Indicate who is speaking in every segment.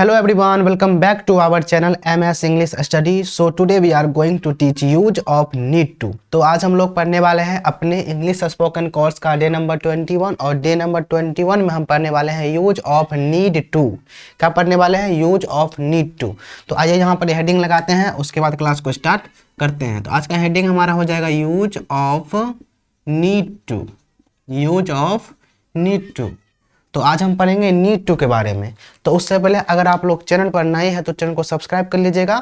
Speaker 1: Hello everyone, welcome back to our channel MS English Study. So today we are going to teach use of need to. तो आज हम लोग पढ़ने वाले हैं अपने इंग्लिश स्पोकन कोर्स का डे नंबर 21 और डे नंबर 21 में हम पढ़ने वाले हैं यूज ऑफ नीड टू। क्या पढ़ने वाले हैं? Use of need to. तो आइए यहाँ पर हेडिंग लगाते हैं, उसके बाद क्लास को स्टार्ट करते हैं। तो आज का हेडिंग हमारा हो जाएगा use of need to. Use of need to. तो आज हम पढ़ेंगे नीड टू के बारे में। तो उससे पहले अगर आप लोग चैनल पर नए हैं तो चैनल को सब्सक्राइब कर लीजिएगा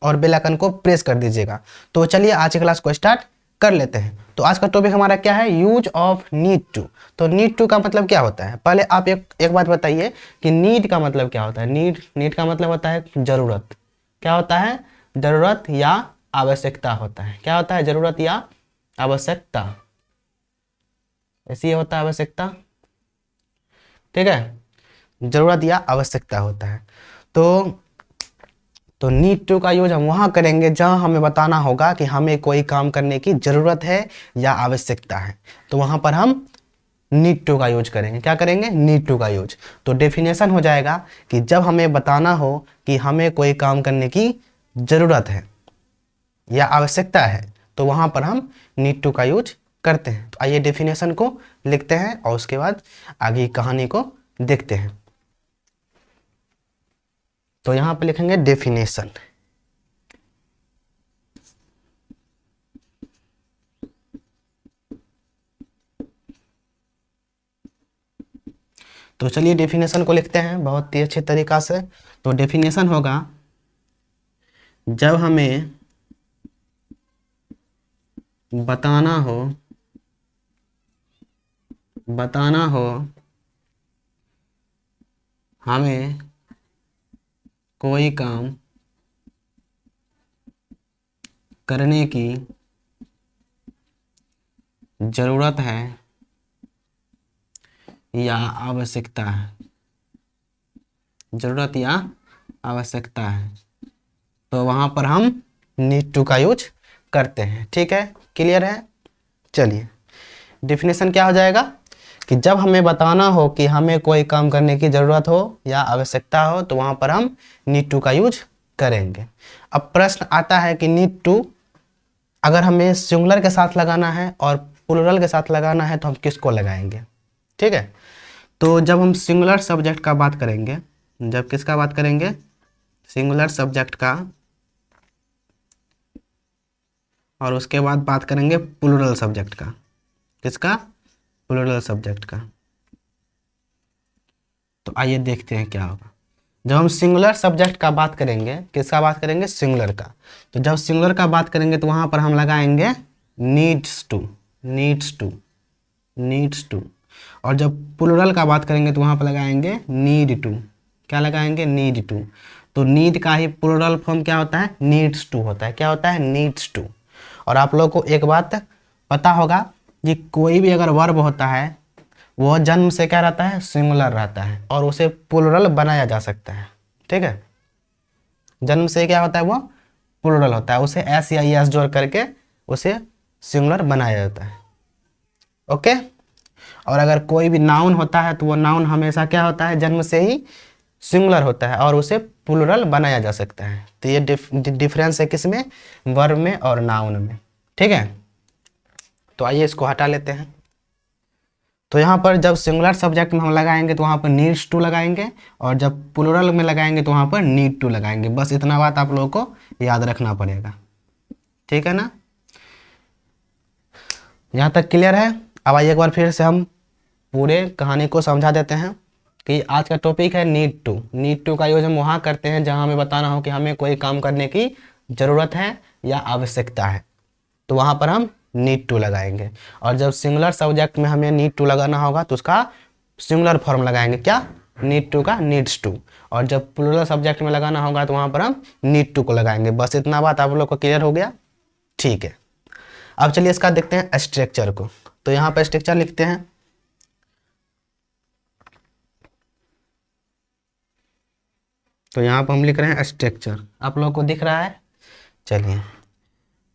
Speaker 1: और बेल आइकन को प्रेस कर दीजिएगा। तो चलिए आज की क्लास को स्टार्ट कर लेते हैं। तो आज का टॉपिक हमारा क्या है? Use of need to. तो नीड टू का मतलब क्या होता है? पहले आप एक बात बताइए कि नीड का मतलब क्या होता है। नीड का मतलब होता है जरूरत। क्या होता है? जरूरत या आवश्यकता होता है। क्या होता है? जरूरत या आवश्यकता। ऐसी ये होता है आवश्यकता, ठीक है। जरूरत या आवश्यकता होता है। तो नीड टू का यूज हम वहां करेंगे जहां हमें बताना होगा कि हमें कोई काम करने की जरूरत है या आवश्यकता है। तो वहां पर हम नीड टू का यूज करेंगे। क्या करेंगे? नीड टू का यूज। तो डेफिनेशन हो जाएगा कि जब हमें बताना हो कि हमें कोई काम करने की जरूरत है या आवश्यकता है तो वहां पर हम नीड टू का यूज करते हैं। तो आइए डेफिनेशन को लिखते हैं और उसके बाद आगे कहानी को देखते हैं। तो यहां पे लिखेंगे डेफिनेशन। तो चलिए डेफिनेशन को लिखते हैं बहुत ही अच्छे तरीका से। तो डेफिनेशन होगा, जब हमें बताना हो हमें कोई काम करने की जरूरत है या आवश्यकता है। जरूरत या आवश्यकता है तो वहां पर हम नीड टू का यूज करते हैं। ठीक है, क्लियर है? चलिए डेफिनेशन क्या हो जाएगा कि जब हमें बताना हो कि हमें कोई काम करने की ज़रूरत हो या आवश्यकता हो तो वहाँ पर हम नीड टू का यूज करेंगे। अब प्रश्न आता है कि नीड टू अगर हमें सिंगुलर के साथ लगाना है और प्लूरल के साथ लगाना है तो हम किसको लगाएंगे? ठीक है, तो जब हम सिंगुलर सब्जेक्ट का बात करेंगे, जब किसका बात करेंगे? सिंगुलर सब्जेक्ट का, और उसके बाद बात करेंगे प्लूरल सब्जेक्ट का। किसका? प्लूरल सब्जेक्ट का। तो आइए देखते हैं क्या होगा। जब हम सिंगुलर सब्जेक्ट का बात करेंगे, किसका बात करेंगे? सिंगुलर का। तो जब सिंगुलर का बात करेंगे तो वहां पर हम लगाएंगे needs to. Needs to, needs to. और जब प्लूरल का बात करेंगे तो वहां पर लगाएंगे नीड टू। क्या लगाएंगे? Need to. तो नीड का ही प्लूरल फॉर्म क्या होता है? नीड्स टू होता है। क्या होता है? Needs to. और आप लोगों को एक बात पता होगा कि कोई भी अगर वर्ब होता है वह जन्म से क्या रहता है? सिंगुलर रहता है और उसे प्लूरल बनाया जा सकता है। ठीक है, जन्म से क्या होता है? वो प्लूरल होता है। उसे एस या एस जोड़ करके उसे सिंगुलर बनाया जाता है। ओके। और अगर कोई भी नाउन होता है तो वो नाउन हमेशा क्या होता है? जन्म से ही सिंगुलर होता है और उसे प्लूरल बनाया जा सकता है। तो ये डिफरेंस है किसमें? वर्ब में और नाउन में। ठीक है, तो आइए इसको हटा लेते हैं। तो यहाँ पर जब सिंगुलर सब्जेक्ट में हम लगाएंगे तो वहाँ पर नीड्स टू लगाएंगे और जब प्लूरल में लगाएंगे तो वहाँ पर नीड टू लगाएंगे। बस इतना बात आप लोगों को याद रखना पड़ेगा। ठीक है ना? यहाँ तक क्लियर है? अब आइए एक बार फिर से हम पूरे कहानी को समझा देते हैं कि आज का टॉपिक है नीड टू। नीड टू का यूज हम वहाँ करते हैं जहाँ हमें बताना हो कि हमें कोई काम करने की ज़रूरत है या आवश्यकता है तो वहाँ पर हम नीड टू लगाएंगे। और जब सिंगुलर सब्जेक्ट में हमें नीड टू लगाना होगा तो उसका सिंगुलर फॉर्म लगाएंगे। क्या? नीड टू का नीड्स टू। और जब प्लूरल सब्जेक्ट में लगाना होगा तो वहाँ पर हम नीड टू को लगाएंगे। बस इतना बात आप लोग को क्लियर हो गया? ठीक है, अब चलिए इसका देखते हैं स्ट्रक्चर को। तो यहाँ पर स्ट्रक्चर लिखते हैं। तो यहाँ पर हम लिख रहे हैं स्ट्रक्चर। आप लोगों को दिख रहा है? चलिए,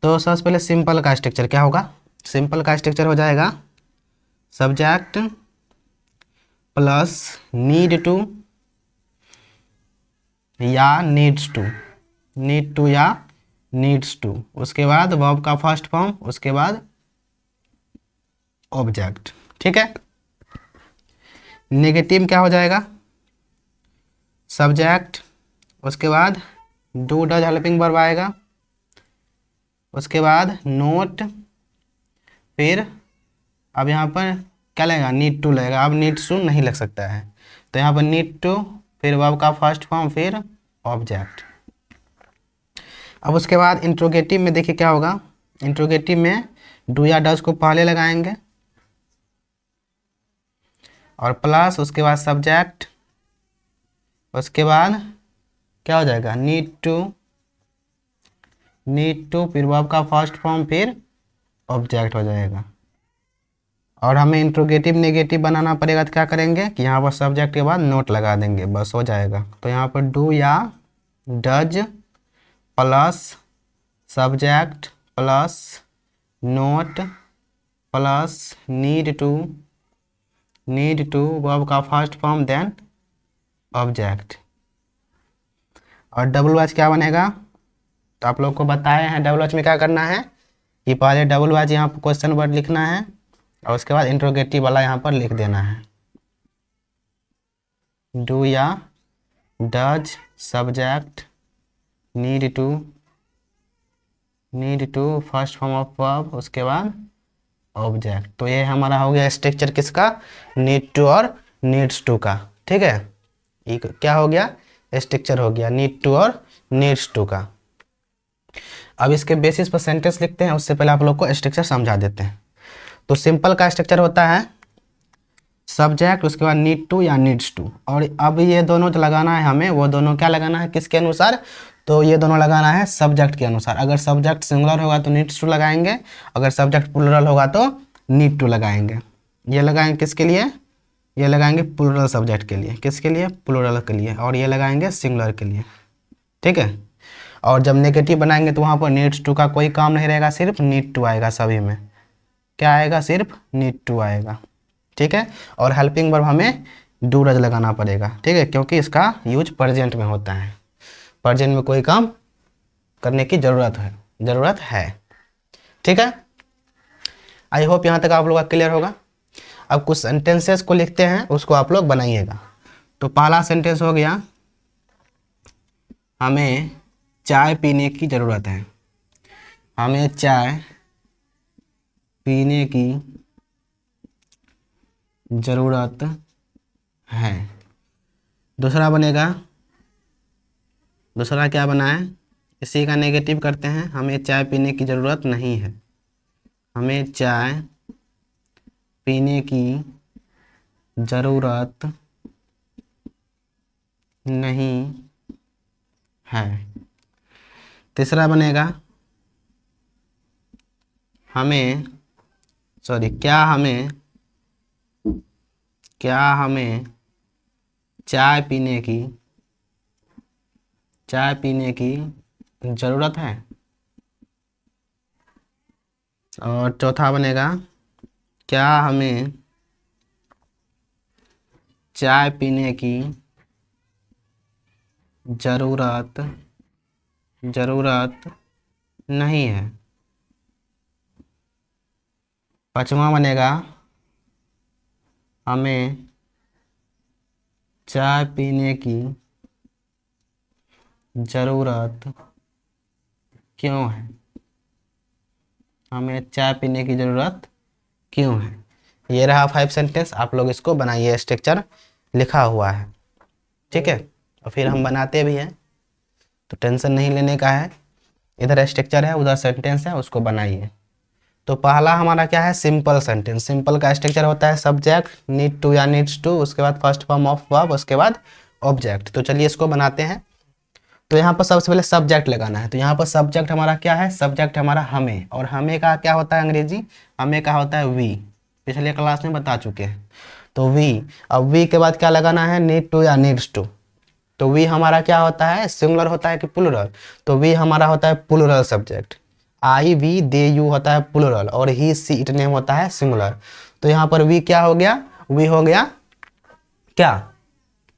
Speaker 1: तो सबसे पहले सिंपल का स्ट्रक्चर क्या होगा? सिंपल का स्ट्रक्चर हो जाएगा सब्जेक्ट प्लस नीड टू या नीड्स टू, नीड टू या नीड्स टू, उसके बाद वर्ब का फर्स्ट फॉर्म, उसके बाद ऑब्जेक्ट। ठीक है। नेगेटिव क्या हो जाएगा, सब्जेक्ट, उसके बाद डू डज हेल्पिंग वर्ब आएगा, उसके बाद नोट, फिर अब यहाँ पर क्या लगेगा, नीड टू लगेगा। अब नीड्स टू नहीं लग सकता है, तो यहाँ पर नीड टू, फिर वर्ब का फर्स्ट फॉर्म, फिर ऑब्जेक्ट। अब उसके बाद इंट्रोगेटिव में देखिए क्या होगा, इंट्रोगेटिव में डू या डज को पहले लगाएंगे और प्लस उसके बाद सब्जेक्ट, उसके बाद क्या हो जाएगा, नीड टू फिर वर्ब का फर्स्ट फॉर्म, फिर ऑब्जेक्ट हो जाएगा। और हमें इंट्रोगेटिव नेगेटिव बनाना पड़ेगा, तो क्या करेंगे कि यहाँ पर सब्जेक्ट के बाद नोट लगा देंगे, बस हो जाएगा। तो यहाँ पर डू या does plus subject plus not plus need to verb का फर्स्ट फॉर्म देन ऑब्जेक्ट। और डबल एच क्या बनेगा, तो आप लोग को बताए हैं डबल एच में क्या करना है कि पहले डबल एच यहाँ पर क्वेश्चन वर्ड लिखना है और उसके बाद इंट्रोगेटिव वाला यहाँ पर लिख देना है। डू या does subject need to first form of verb, उसके बाद ऑब्जेक्ट। तो ये हमारा हो गया स्ट्रक्चर किसका, नीड टू और नीड्स टू का। ठीक है, ये क्या हो गया, स्ट्रक्चर हो गया नीड टू और नीड्स टू का। अब इसके बेसिस पर सेंटेंस लिखते हैं, उससे पहले आप लोग को स्ट्रक्चर समझा देते हैं। तो सिंपल का स्ट्रक्चर होता है सब्जेक्ट, उसके बाद नीड टू या नीड्स टू। और अब ये दोनों जो लगाना है हमें, वो दोनों क्या लगाना है, किसके अनुसार, तो ये दोनों लगाना है सब्जेक्ट के अनुसार। अगर सब्जेक्ट सिंगुलर होगा तो नीड्स टू लगाएंगे, अगर सब्जेक्ट प्लूरल होगा तो नीड टू लगाएंगे। ये लगाएंगे किसके लिए, ये लगाएंगे प्लूरल सब्जेक्ट के लिए, किसके लिए, प्लूरल के लिए, और ये लगाएंगे सिंगुलर के लिए। ठीक है। और जब नेगेटिव बनाएंगे तो वहाँ पर नीड्स टू का कोई काम नहीं रहेगा, सिर्फ नीड टू आएगा। सभी में क्या आएगा, सिर्फ नीड टू आएगा। ठीक है। और हेल्पिंग वर्ब हमें डू डज लगाना पड़ेगा। ठीक है, क्योंकि इसका यूज प्रेजेंट में होता है, प्रेजेंट में कोई काम करने की ज़रूरत है। ठीक है, आई होप यहाँ तक आप लोग का क्लियर होगा। अब कुछ सेंटेंसेस को लिखते हैं, उसको आप लोग बनाइएगा। तो पहला सेंटेंस हो गया, हमें चाय पीने की ज़रूरत है, हमें चाय पीने की ज़रूरत है। दूसरा बनेगा, दूसरा क्या बना है, इसी का नेगेटिव करते हैं, हमें चाय पीने की ज़रूरत नहीं है, हमें चाय पीने की ज़रूरत नहीं है। तीसरा बनेगा, क्या हमें चाय पीने की ज़रूरत है। और चौथा बनेगा, क्या हमें चाय पीने की ज़रूरत नहीं है। पांचवा बनेगा, हमें चाय पीने की ज़रूरत क्यों है, हमें चाय पीने की ज़रूरत क्यों है। ये रहा 5 सेंटेंस, आप लोग इसको बनाइए, स्ट्रक्चर लिखा हुआ है। ठीक है, और फिर हम बनाते भी हैं, तो टेंशन नहीं लेने का है। इधर स्ट्रक्चर है, उधर सेंटेंस है, उसको बनाइए। तो पहला हमारा क्या है, सिंपल सेंटेंस। सिंपल का स्ट्रक्चर होता है सब्जेक्ट नीड टू या नीड्स टू, उसके बाद फर्स्ट फॉर्म ऑफ वर्ब, उसके बाद ऑब्जेक्ट। तो चलिए इसको बनाते हैं। तो यहाँ पर सबसे पहले सब्जेक्ट लगाना है। तो यहाँ पर सब्जेक्ट हमारा क्या है, सब्जेक्ट हमारा हमें, और हमें का क्या होता है अंग्रेजी, हमें का होता है वी, पिछले क्लास में बता चुके हैं। तो वी, अब वी के बाद क्या लगाना है, नीड टू या नीड्स टू। तो वी हमारा क्या होता है, सिंगुलर होता है कि प्लूरल, तो वी हमारा होता है plural subject. I we they you होता है प्लूरल, और ही सी इट नेम होता है सिंगुलर। तो यहाँ पर वी क्या हो गया, वी हो गया क्या,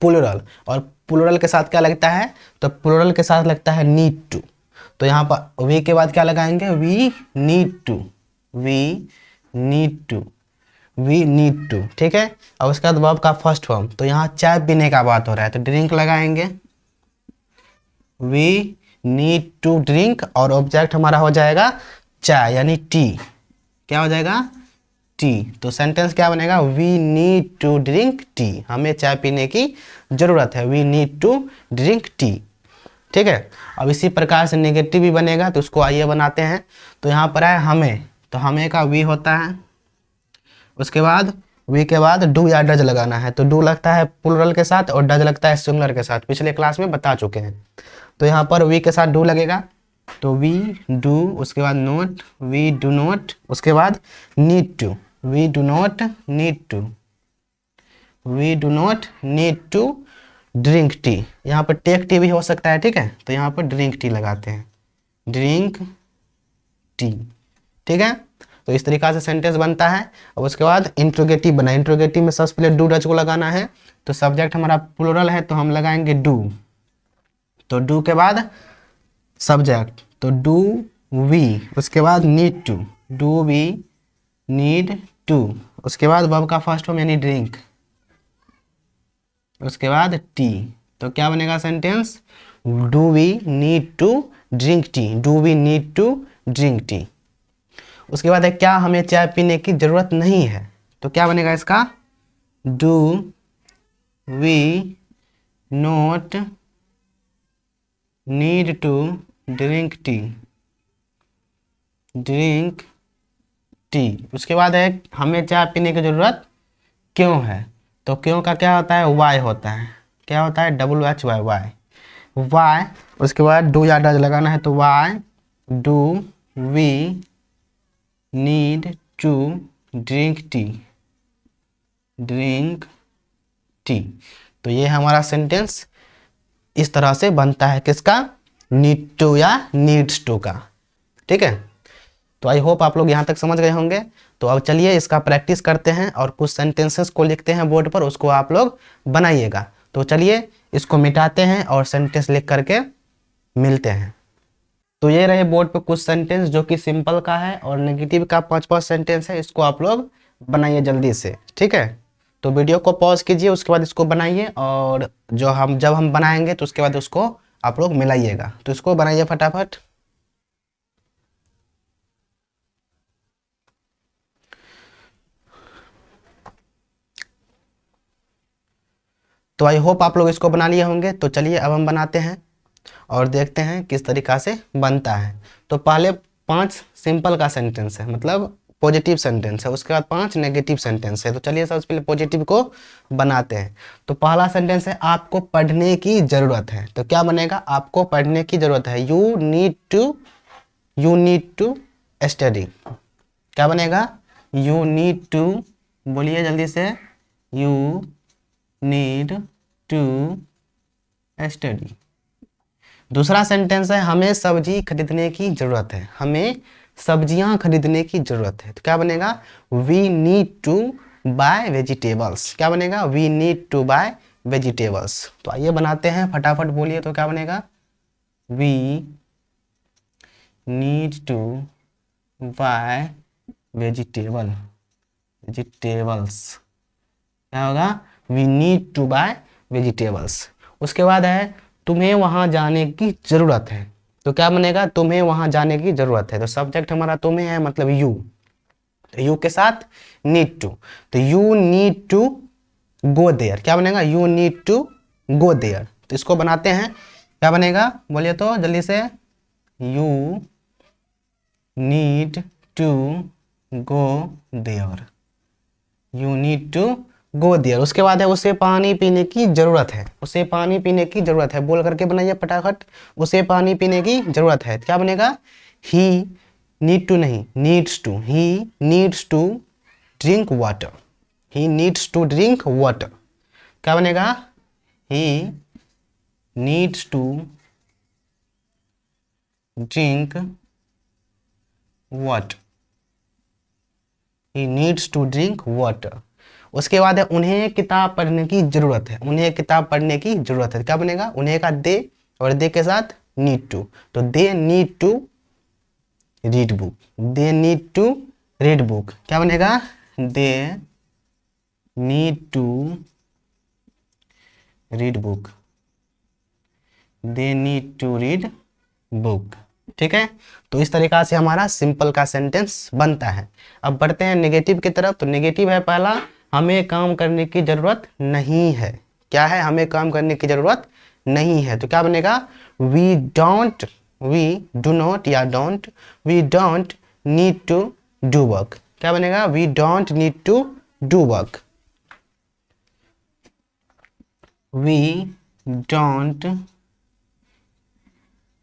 Speaker 1: प्लूरल। और प्लूरल के साथ क्या लगता है, तो प्लूरल के साथ लगता है नीड टू। तो यहाँ पर वी के बाद क्या लगाएंगे, we need to, we need to, we need to, ठीक है। और उसके बाद वर्ब का फर्स्ट फॉर्म, तो यहाँ चाय पीने का बात हो रहा है तो ड्रिंक लगाएंगे, वी नीड टू ड्रिंक, और ऑब्जेक्ट हमारा हो जाएगा चाय यानी टी, क्या हो जाएगा, टी। तो सेंटेंस क्या बनेगा, we need to drink tea, हमें चाय पीने की जरूरत है, we need to drink tea, ठीक है। अब इसी प्रकार से नेगेटिव भी बनेगा, तो उसको आइए बनाते हैं। तो यहाँ पर है हमें, तो हमें का वी होता है, उसके बाद वी के बाद डू या डज लगाना है, तो डू लगता है प्लूरल के साथ और डज लगता है सिंगुलर के साथ, पिछले क्लास में बता चुके हैं। तो यहाँ पर वी के साथ डू लगेगा, तो वी डू, उसके बाद नोट, वी डू नोट, उसके बाद need to, we do not need to, we do not need to drink tea, यहाँ पर टेक टी भी हो सकता है, ठीक है। तो यहाँ पर ड्रिंक टी लगाते हैं, ड्रिंक टी, ठीक है। तो इस तरीका से सेंटेंस बनता है। अब उसके बाद इंट्रोगेटिव बना, इंट्रोगेटिव में सबसे पहले डू डच को लगाना है, तो सब्जेक्ट हमारा प्लूरल है तो हम लगाएंगे डू, तो डू के बाद सब्जेक्ट, तो डू वी, उसके बाद need to, do we need to, उसके बाद वर्ब का फर्स्ट फॉर्म यानी ड्रिंक, उसके बाद टी। तो क्या बनेगा sentence, do we need to drink tea, do we need to drink tea. उसके बाद है क्या हमें चाय पीने की जरूरत नहीं है, तो क्या बनेगा इसका, do we not need to drink tea, drink tea. उसके बाद है हमें चाय पीने की जरूरत क्यों है, तो क्यों का क्या होता है, वाई होता है, क्या होता है, WHY, वाई, वाई। उसके बाद डू या डज लगाना है, तो why do we need to drink tea, drink tea. तो ये हमारा सेंटेंस इस तरह से बनता है, किसका, नीड टू या नीड्स टू का, ठीक है। तो आई होप आप लोग यहाँ तक समझ गए होंगे। तो अब चलिए इसका प्रैक्टिस करते हैं और कुछ सेंटेंसेस को लिखते हैं बोर्ड पर, उसको आप लोग बनाइएगा। तो चलिए इसको मिटाते हैं और सेंटेंस लिख करके मिलते हैं। तो ये रहे बोर्ड पर कुछ सेंटेंस जो कि सिंपल का है और नेगेटिव का 5-5 सेंटेंस है, इसको आप लोग बनाइए जल्दी से, ठीक है। तो वीडियो को पॉज कीजिए, उसके बाद इसको बनाइए, और जब हम बनाएंगे तो उसके बाद उसको आप लोग मिलाइएगा। तो इसको बनाइए फटाफट। तो आई होप आप लोग इसको बना लिए होंगे। तो चलिए अब हम बनाते हैं और देखते हैं किस तरीका से बनता है। तो पहले 5 सिंपल का सेंटेंस है, मतलब पॉजिटिव सेंटेंस है, उसके बाद 5 नेगेटिव सेंटेंस है। तो चलिए सबसे पहले पॉजिटिव को बनाते हैं। तो पहला सेंटेंस है आपको पढ़ने की जरूरत है, तो क्या बनेगा, आपको पढ़ने की जरूरत है, यू नीड टू स्टडी। क्या बनेगा, यू नीड टू, बोलिए जल्दी से, यू नीड टू स्टडी। दूसरा सेंटेंस है हमें सब्जी खरीदने की जरूरत है, हमें सब्जियां खरीदने की जरूरत है। तो क्या बनेगा, we need to buy vegetables. क्या बनेगा, we need to buy vegetables. तो आइए बनाते हैं, फटाफट बोलिए। तो क्या बनेगा, we need to buy vegetables. क्या होगा, we need to buy vegetables. उसके बाद है तुम्हें वहां जाने की जरूरत है। तो क्या बनेगा, तुम्हें वहां जाने की जरूरत है। तो सब्जेक्ट हमारा तुम्हें है, मतलब यू, तो यू के साथ नीड टू, तो you need to go there. क्या बनेगा, you need to go there. तो इसको बनाते हैं, क्या बनेगा, बोलिए तो जल्दी से, you need to go there, you need to go there. उसके बाद है उसे पानी पीने की जरूरत है, उसे पानी पीने की जरूरत है, बोल करके बनाइए फटाफट, उसे पानी पीने की जरूरत है। क्या बनेगा, ही नीड टू नहीं, needs to, he needs to drink water, he needs to drink water. क्या बनेगा, he needs to drink water, he needs to drink water. उसके बाद है उन्हें किताब पढ़ने की जरूरत है, उन्हें किताब पढ़ने की जरूरत है, क्या बनेगा, उन्हें का दे और दे के साथ नीड टू, तो they need to read book, they need to read book, क्या बनेगा, they need to read book, they need to read book. ठीक है, तो इस तरीका से हमारा सिंपल का सेंटेंस बनता है। अब बढ़ते हैं नेगेटिव की तरफ। तो नेगेटिव है पहला, हमें काम करने की जरूरत नहीं है, क्या है, हमें काम करने की जरूरत नहीं है, तो क्या बनेगा, we don't, we do not या don't, we don't need to do work, क्या बनेगा, we don't need to do work, we don't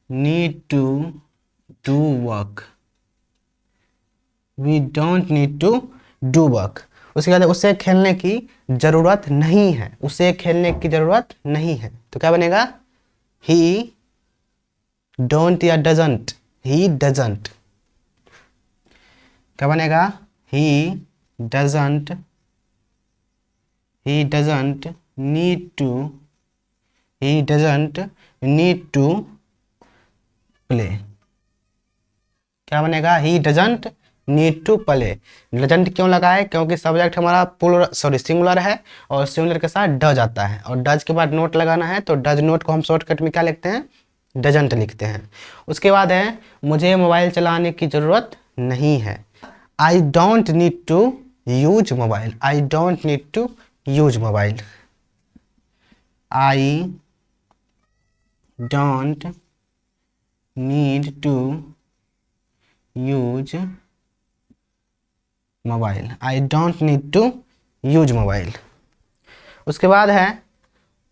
Speaker 1: need to do work, we don't need to do work. उसके बाद उसे खेलने की जरूरत नहीं है, उसे खेलने की जरूरत नहीं है, तो क्या बनेगा, ही डोंट या डजंट, ही डजंट, क्या बनेगा, he doesn't, he doesn't need to, he doesn't need to play, क्या बनेगा, he doesn't need to play. Doesn't क्यों लगा है, क्योंकि सब्जेक्ट हमारा प्लूरल सॉरी सिंगुलर है और सिंगुलर के साथ डज आता है और डज के बाद नोट लगाना है, तो डज नोट को हम शॉर्टकट में क्या लिखते हैं, डजंट लिखते हैं। उसके बाद है मुझे मोबाइल चलाने की ज़रूरत नहीं है, I don't need to use mobile, I don't need to use mobile, I don't need to use mobile, I don't need to use mobile. उसके बाद है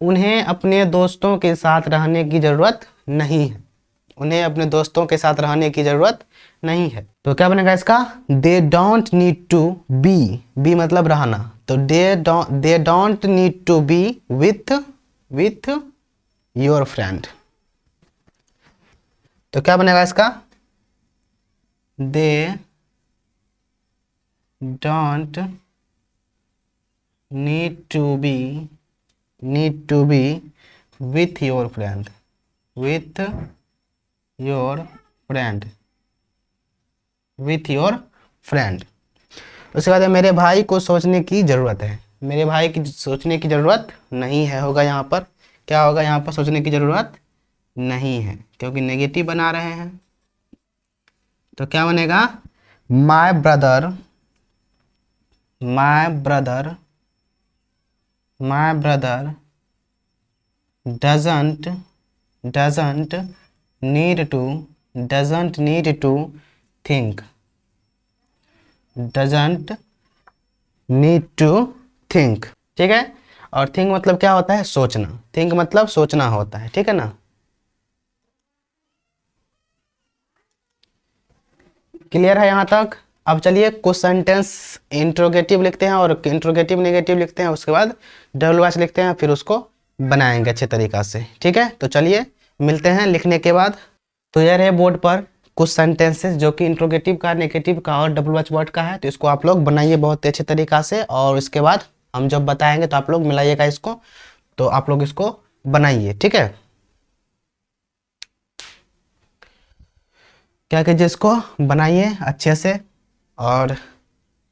Speaker 1: उन्हें अपने दोस्तों के साथ रहने की ज़रूरत नहीं है, उन्हें अपने दोस्तों के साथ रहने की ज़रूरत नहीं है, तो क्या बनेगा इसका, they don't need to be, be मतलब रहना, तो they don't need to be with your friend, तो क्या बनेगा इसका, they don't need to be with your friend, with your friend, with your friend. उसके बाद मेरे भाई को सोचने की ज़रूरत है, मेरे भाई की सोचने की ज़रूरत नहीं है होगा, यहाँ पर क्या होगा, यहाँ पर सोचने की ज़रूरत नहीं है, क्योंकि नेगेटिव बना रहे हैं, तो क्या बनेगा, my brother doesn't need to think, doesn't need to think, ठीक है। और थिंक मतलब क्या होता है, सोचना, थिंक मतलब सोचना होता है, ठीक है ना। क्लियर है यहाँ तक। अब चलिए कुछ सेंटेंस इंट्रोगेटिव लिखते हैं और इंट्रोगेटिव नेगेटिव लिखते हैं, उसके बाद WH लिखते हैं, फिर उसको बनाएंगे अच्छे तरीक़ा से, ठीक है। तो चलिए मिलते हैं लिखने के बाद। तो यह रहे बोर्ड पर कुछ सेंटेंसेस जो कि इंट्रोगेटिव का, नेगेटिव का और WH वर्ड का है, तो इसको आप लोग बनाइए बहुत अच्छे तरीक़ा से, और इसके बाद हम जब बताएंगे तो आप लोग मिलाइएगा इसको, तो आप लोग इसको बनाइए, ठीक है। क्या कीजिए, इसको बनाइए अच्छे से और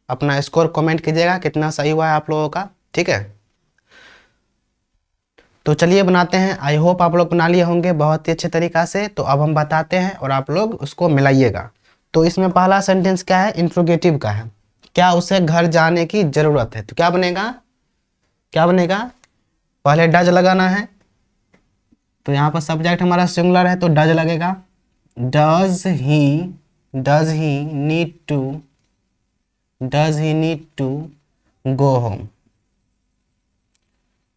Speaker 1: अपना स्कोर कमेंट कीजिएगा कितना सही हुआ है आप लोगों का, ठीक है। तो चलिए बनाते हैं, आई होप आप लोग बना लिए होंगे बहुत ही अच्छे तरीक़ा से। तो अब हम बताते हैं और आप लोग उसको मिलाइएगा। तो इसमें पहला सेंटेंस क्या है, इंट्रोगेटिव का है, क्या उसे घर जाने की ज़रूरत है, तो क्या बनेगा, पहले डज लगाना है, तो यहाँ पर सब्जेक्ट हमारा सिंगुलर है तो डज लगेगा, does he need to go home,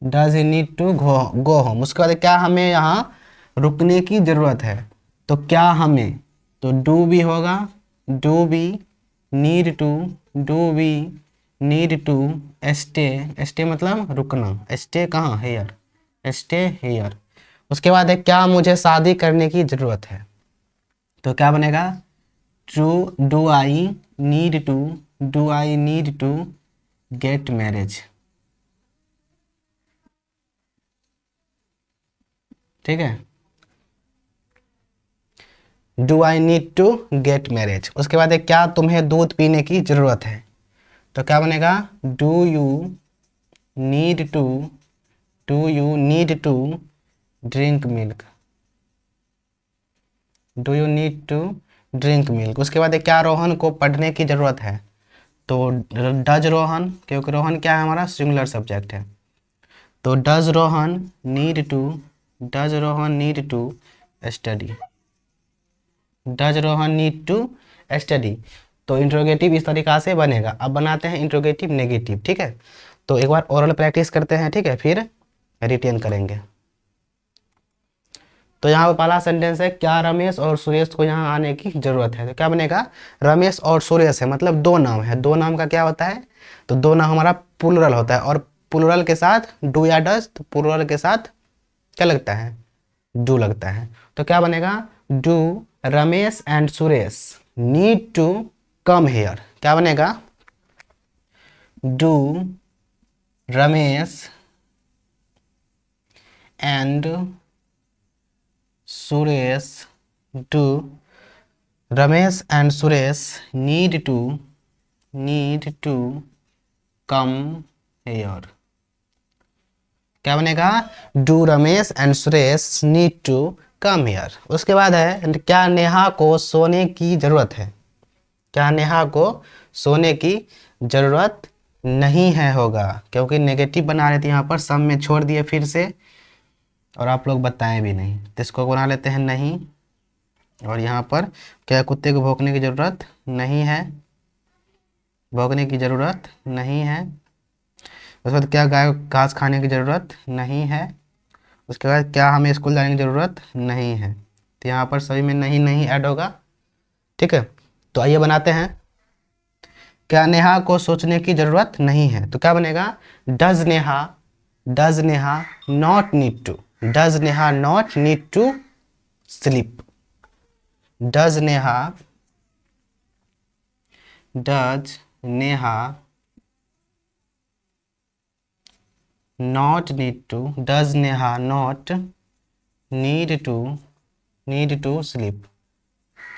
Speaker 1: does he need to go home. उसके बाद क्या हमें यहाँ रुकने की ज़रूरत है, तो क्या हमें, तो डू भी होगा, do we need to stay मतलब रुकना, स्टे कहाँ, हेयर, स्टे हेयर। उसके बाद है क्या मुझे शादी करने की ज़रूरत है, तो क्या बनेगा, do I need to get marriage, ठीक है। Do I need to get marriage, उसके बाद है क्या तुम्हें दूध पीने की जरूरत है, तो क्या बनेगा do you need to, do you need to drink milk, do you need to drink milk. उसके बाद है क्या रोहन को पढ़ने की जरूरत है, तो डज रोहन, क्योंकि रोहन क्या है हमारा सिंगुलर सब्जेक्ट है, तो does Rohan need to, does Rohan need to study, does Rohan need to study. तो इंट्रोगेटिव इस तरीका से बनेगा। अब बनाते हैं इंट्रोगेटिव नेगेटिव, ठीक है। तो एक बार ओरल प्रैक्टिस करते हैं, ठीक है, फिर रिटेन करेंगे। तो यहाँ पर पहला सेंटेंस है क्या रमेश और सुरेश को यहाँ आने की जरूरत है, तो क्या बनेगा रमेश और सुरेश है, मतलब दो नाम है, दो नाम का क्या होता है, तो दो नाम हमारा प्लूरल होता है, और प्लूरल के साथ डू या डज, तो प्लूरल के साथ क्या लगता है डू लगता है। तो क्या बनेगा do Ramesh and Suresh need to come here, क्या बनेगा do Ramesh and Suresh, do Ramesh and Suresh need to come here, क्या बनेगा do Ramesh and Suresh need to come here. उसके बाद है क्या नेहा को सोने की जरूरत है, क्या नेहा को सोने की जरूरत नहीं है होगा, क्योंकि नेगेटिव बना रहे थे यहाँ पर, सब में छोड़ दिए फिर से और आप लोग बताएं भी नहीं, तो इसको बना लेते हैं नहीं। और यहाँ पर क्या कुत्ते को भौंकने की ज़रूरत नहीं है, भौंकने की ज़रूरत नहीं है। उसके बाद क्या गाय को घास खाने की ज़रूरत नहीं है। उसके बाद क्या हमें स्कूल जाने की ज़रूरत नहीं है, तो यहाँ पर सभी में नहीं नहीं ऐड होगा, ठीक है। तो आइए बनाते हैं क्या नेहा को सोचने की ज़रूरत नहीं है, तो क्या बनेगा does Neha not need to, does Neha not need to sleep, does Neha not need to, does Neha not need to sleep,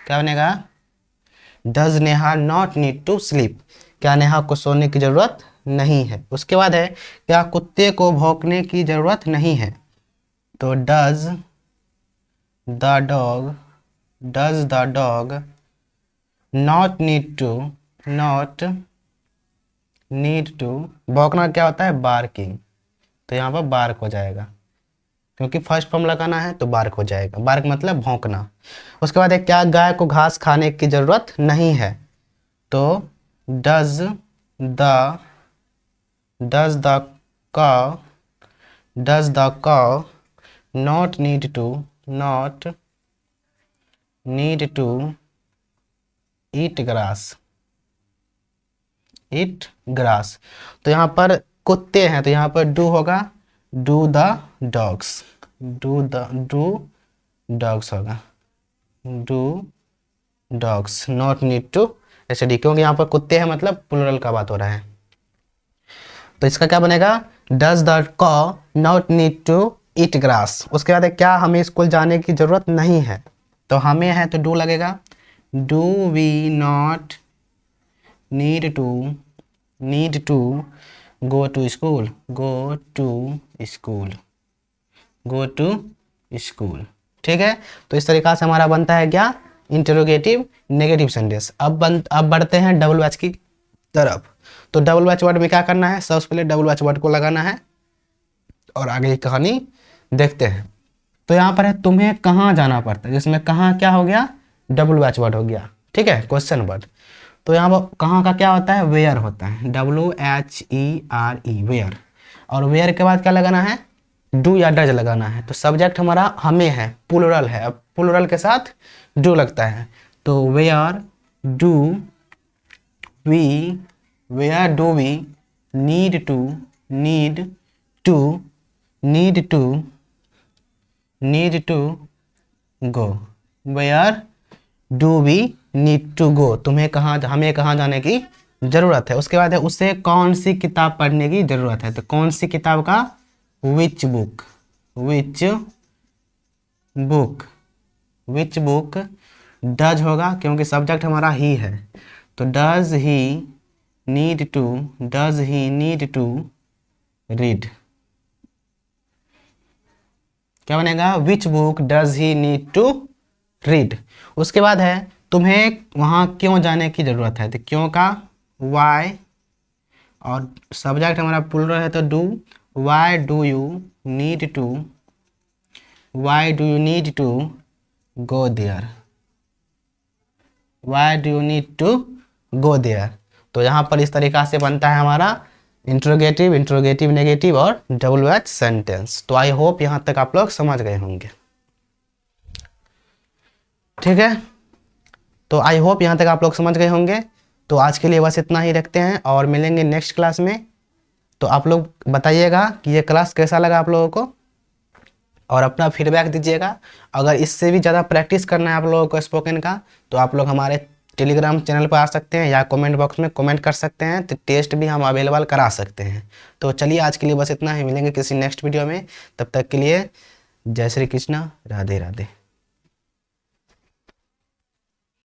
Speaker 1: क्या बनेगा does Neha not need to sleep, क्या नेहा को सोने की जरूरत नहीं है। उसके बाद है क्या कुत्ते को भौंकने की जरूरत नहीं है, तो does the dog not need to, भौंकना क्या होता है बार्किंग, तो यहाँ पर बार्क हो जाएगा, क्योंकि फर्स्ट फॉर्म लगाना है तो बार्क हो जाएगा, बार्क मतलब भौंकना। उसके बाद है क्या गाय को घास खाने की जरूरत नहीं है, तो does the cow not need to eat grass, तो यहाँ पर कुत्ते हैं तो यहाँ पर डू होगा, डू डॉग्स होगा, do dogs not need to study, क्योंकि यहाँ पर कुत्ते हैं मतलब प्लूरल का बात हो रहा है। तो इसका क्या बनेगा does the cow not need to eat grass. उसके बाद है क्या हमें स्कूल जाने की जरूरत नहीं है, तो हमें है तो डू लगेगा, do we not need to go to school, ठीक है। तो इस तरीका से हमारा बनता है क्या इंटरोगेटिव नेगेटिव सेंटेंस। अब बढ़ते हैं डबल वैच की तरफ। तो डबल वैच वर्ड में क्या करना है, सबसे पहले डबल वैच वर्ड को लगाना है और आगे की कहानी देखते हैं। तो यहाँ पर है तुम्हें कहाँ जाना पड़ता है, जिसमें कहाँ क्या हो गया डबल वैच वर्ड हो गया, ठीक है, क्वेश्चन वर्ड। तो यहाँ पर कहाँ का क्या होता है वेयर होता है, WHERE वेयर, और वेयर के बाद क्या लगाना है डू या डज लगाना है। तो सब्जेक्ट हमारा हमें है, प्लूरल है, अब प्लूरल के साथ डू लगता है, तो where do we need to go, where do we need to go, हमें कहाँ जाने की जरूरत है। उसके बाद है उसे कौन सी किताब पढ़ने की जरूरत है, तो कौन सी किताब का, which book, which book, which book. Does होगा क्योंकि सब्जेक्ट हमारा ही है, तो does he need to, does he need to read, क्या बनेगा, which book does he need to read. उसके बाद है तुम्हें वहाँ क्यों जाने की ज़रूरत है, तो क्यों का वाई, और सब्जेक्ट हमारा प्लूरल है तो do, why do you need to, why do you need to go there, why do you need to go there. तो यहाँ पर इस तरीका से बनता है हमारा इंट्रोगेटिव, इंट्रोगेटिव नेगेटिव और डबल एच सेंटेंस। तो आई होप यहाँ तक आप लोग समझ गए होंगे, ठीक है। तो आई होप यहाँ तक आप लोग समझ गए होंगे। तो आज के लिए बस इतना ही रखते हैं और मिलेंगे नेक्स्ट क्लास में। तो आप लोग बताइएगा कि ये क्लास कैसा लगा आप लोगों को, और अपना फीडबैक दीजिएगा। अगर इससे भी ज़्यादा प्रैक्टिस करना है आप लोगों को स्पोकन का, तो आप लोग हमारे टेलीग्राम चैनल पर आ सकते हैं या कमेंट बॉक्स में कमेंट कर सकते हैं, तो टेस्ट भी हम अवेलेबल करा सकते हैं। तो चलिए आज के लिए बस इतना ही, मिलेंगे किसी नेक्स्ट वीडियो में। तब तक के लिए जय श्री कृष्ण, राधे राधे।